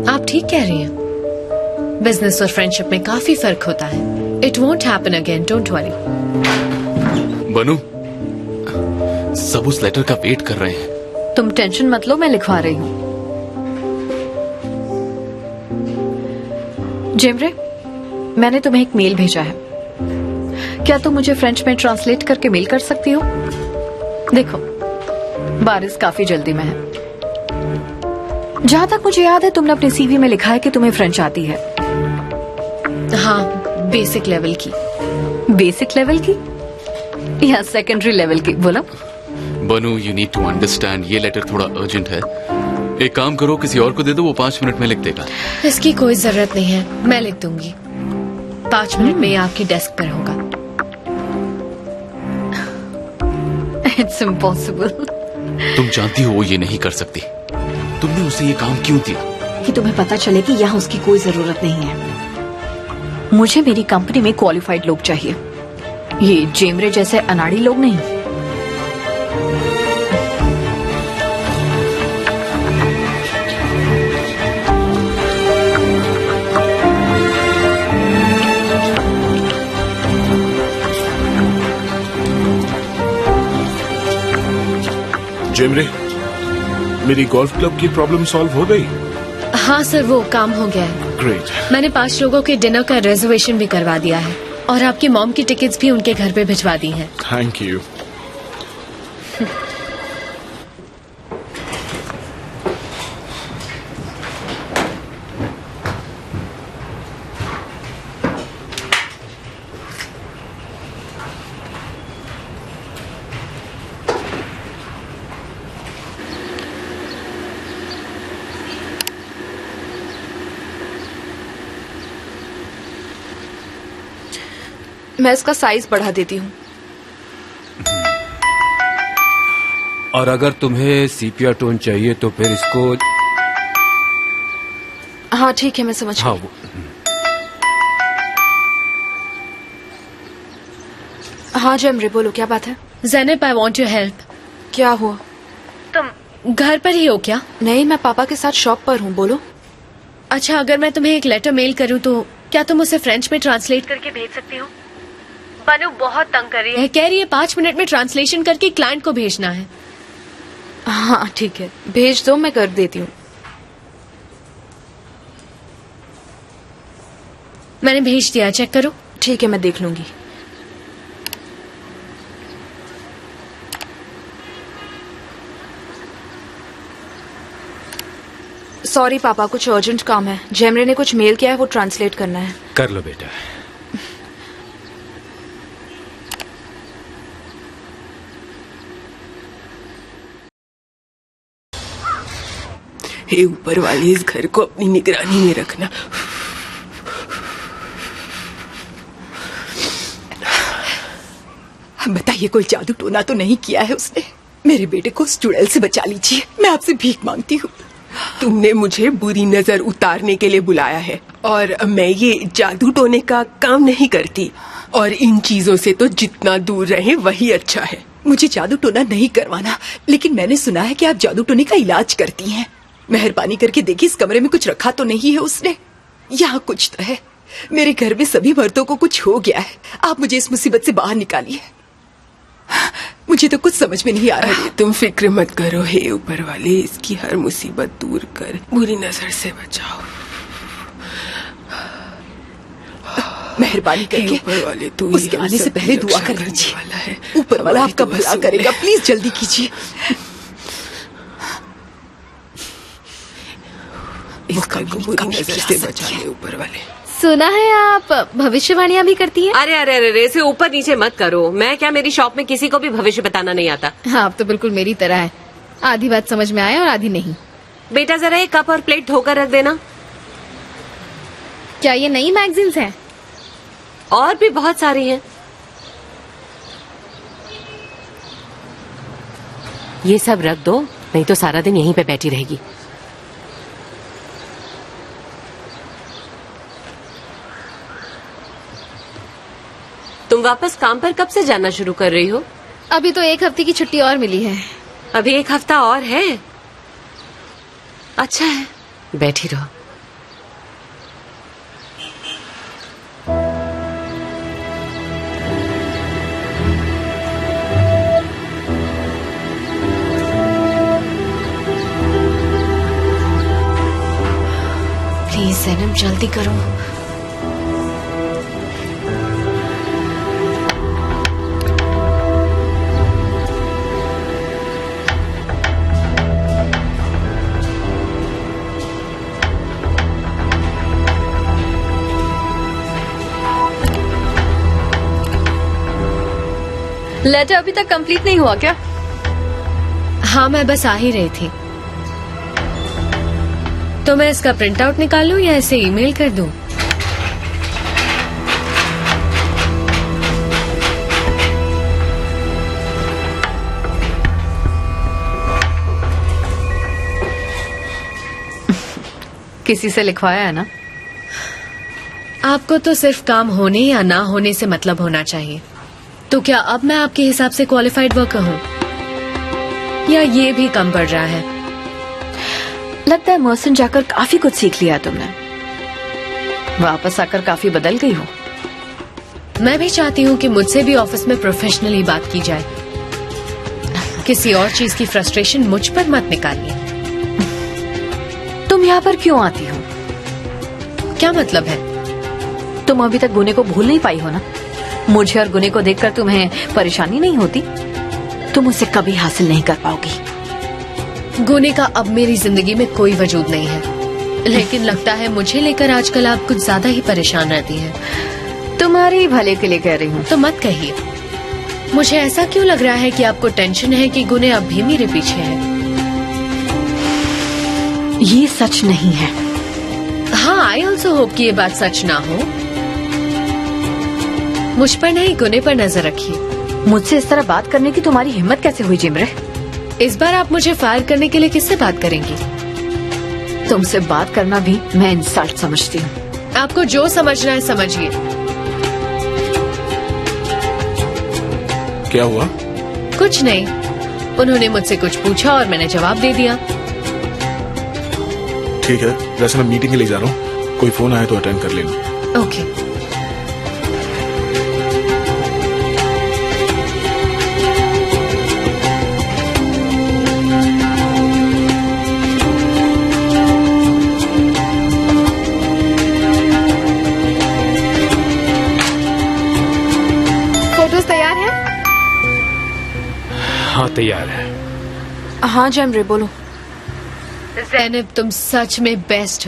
आप ठीक कह रही हैं। बिजनेस और फ्रेंडशिप में काफी फर्क होता है। It won't happen again, don't worry. बनू, सब उस लेटर का वेट कर रहे हैं। तुम टेंशन मत लो, मैं लिखवा रही हूँ। जेमरे, मैंने तुम्हें एक मेल भेजा है। क्या तुम मुझे फ्रेंच में ट्रांसलेट करके मेल कर सकती हो? देखो, बारिश काफी जल्दी में है। जहां तक मुझे याद है तुमने अपने सीवी में लिखा है कि तुम्हें फ्रेंच आती है। हाँ, बेसिक लेवल की। बेसिक लेवल की या सेकेंडरी लेवल की? बोलो। बनू, यू नीड टू अंडरस्टैंड, ये लेटर थोड़ा अर्जेंट है। एक काम करो, किसी और को दे दो, वो 5 मिनट में लिख देगा। इसकी कोई जरूरत नहीं है, मैं लिख दूंगी। 5 मिनट में ये आपकी डेस्क पर होगा। It's impossible. तुम जानती हो वो ये नहीं कर सकती। तुमने उसे ये काम क्यों दिया? कि तुम्हें पता चले कि यहाँ उसकी कोई जरूरत नहीं है। मुझे मेरी कंपनी में क्वालिफाइड लोग चाहिए, ये जेमरे जैसे अनाड़ी लोग नहीं। जेमरे, मेरी गोल्फ क्लब की प्रॉब्लम सॉल्व हो गई? हाँ सर, वो काम हो गया है। ग्रेट। मैंने 5 लोगों के डिनर का रिजर्वेशन भी करवा दिया है और आपकी मॉम की टिकट्स भी उनके घर पे भिजवा दी हैं। Thank you. मैं इसका साइज बढ़ा देती हूँ। और अगर तुम्हें सीपिया टोन चाहिए तो फिर इसको। हाँ ठीक है, मैं समझ गई। हाँ, हाँ जेमरे, बोलो क्या बात है? Zainab, I want your help. क्या हुआ? तुम घर पर ही हो क्या? नहीं, मैं पापा के साथ शॉप पर हूँ। बोलो। अच्छा, अगर मैं तुम्हें एक लेटर मेल करूँ तो क्या तुम उसे फ्रेंच में ट्रांसलेट करके भेज सकती हो? बनू बहुत तंग कर रही है, कह रही है 5 मिनट में ट्रांसलेशन करके क्लाइंट को भेजना है। हाँ ठीक है, भेज दो, मैं कर देती हूँ। मैंने भेज दिया, चेक करो। ठीक है, मैं देख लूंगी। सॉरी पापा, कुछ अर्जेंट काम है। जेमरे ने कुछ मेल किया है, वो ट्रांसलेट करना है। कर लो बेटा। हे ऊपर वाले, इस घर को अपनी निगरानी में रखना। बताइए, कोई जादू टोना तो नहीं किया है उसने? मेरे बेटे को उस चुड़ैल से बचा लीजिए, मैं आपसे भीख मांगती हूँ। तुमने मुझे बुरी नजर उतारने के लिए बुलाया है और मैं ये जादू टोने का काम नहीं करती, और इन चीजों से तो जितना दूर रहे वही अच्छा है। मुझे जादू टोना नहीं करवाना, लेकिन मैंने सुना है कि आप जादू टोने का इलाज करती हैं। मेहरबानी करके देखिए, इस कमरे में कुछ रखा तो नहीं है उसने? यहाँ कुछ तो है। मेरे घर में सभी मर्दों को कुछ हो गया है। आप मुझे इस मुसीबत से बाहर निकालिए। मुझे तो कुछ समझ में नहीं आ रहा है। तुम फिक्र मत करो, हे ऊपर वाले, इसकी हर मुसीबत दूर कर, बुरी नजर से बचाओ। मेहरबानी करके ऊपर वाले, तू उसके आने से पहले दुआ कर लीजिए। ऊपर वाला आपका भला करेगा, प्लीज जल्दी कीजिए। इसका बुरी नजर से बचा ले ऊपर वाले। सुना है आप भविष्यवाणियां भी करती हैं? अरे अरे अरे, इसे ऊपर नीचे मत करो। मैं क्या, मेरी शॉप में किसी को भी भविष्य बताना नहीं आता। हाँ, आप तो बिल्कुल मेरी तरह है, आधी बात समझ में आए और आधी नहीं। बेटा जरा एक कप और प्लेट धोकर रख देना। क्या ये नई मैगजीन्स हैं? और भी बहुत सारी हैं। ये सब रख दो, नहीं तो सारा दिन यहीं पे बैठी रहेगी। तुम वापस काम पर कब से जाना शुरू कर रही हो? अभी तो 1 हफ्ते की छुट्टी और मिली है। अभी 1 हफ्ता और है? अच्छा है, बैठी रहो। प्लीज सैनम जल्दी करो। लेटर अभी तक कंप्लीट नहीं हुआ क्या? हाँ, मैं बस आ ही रही थी। तो मैं इसका प्रिंट आउट निकाल लूं या इसे ईमेल कर दूं? किसी से लिखवाया है ना? आपको तो सिर्फ काम होने या ना होने से मतलब होना चाहिए। तो क्या अब मैं आपके हिसाब से क्वालिफाइड वर्कर हूँ या ये भी कम पड़ रहा है? लगता है मर्सन जाकर काफी कुछ सीख लिया तुमने। वापस आकर काफी बदल गई हो। मैं भी चाहती हूँ कि मुझसे भी ऑफिस में प्रोफेशनली बात की जाए। किसी और चीज की फ्रस्ट्रेशन मुझ पर मत निकालिए। तुम यहाँ पर क्यों आती हो? क्या मतलब है? तुम अभी तक गुने को भूल नहीं पाई हो ना? मुझे और गुने को देखकर तुम्हें परेशानी नहीं होती? तुम उसे कभी हासिल नहीं कर पाओगी। गुने का अब मेरी जिंदगी में कोई वजूद नहीं है, लेकिन लगता है मुझे लेकर आजकल आप कुछ ज्यादा ही परेशान रहती हैं। तुम्हारे ही भले के लिए कह रही हूँ। तो मत कहिए। मुझे ऐसा क्यों लग रहा है कि आपको टेंशन है कि गुने अब भी मेरे पीछे है? ये सच नहीं है। हाँ, आई ऑल्सो होप कि ये बात सच ना हो। मुझ पर नहीं, गुने पर नजर रखिए। मुझसे इस तरह बात करने की तुम्हारी हिम्मत कैसे हुई जिमरे? इस बार आप मुझे फायर करने के लिए किससे बात करेंगी? तुमसे बात करना भी मैं इंसल्ट समझती हूँ। आपको जो समझना है समझिए। क्या हुआ? कुछ नहीं, उन्होंने मुझसे कुछ पूछा और मैंने जवाब दे दिया। ठीक है, वैसे मैं मीटिंग के लिए जा रहा हूँ। कोई फोन आए तो अटेंड कर लेना। ओके। फोटोज तैयार है? हाँ तैयार है। हाँ जेमरे बोलो। ज़ैनब, तुम सच में बेस्ट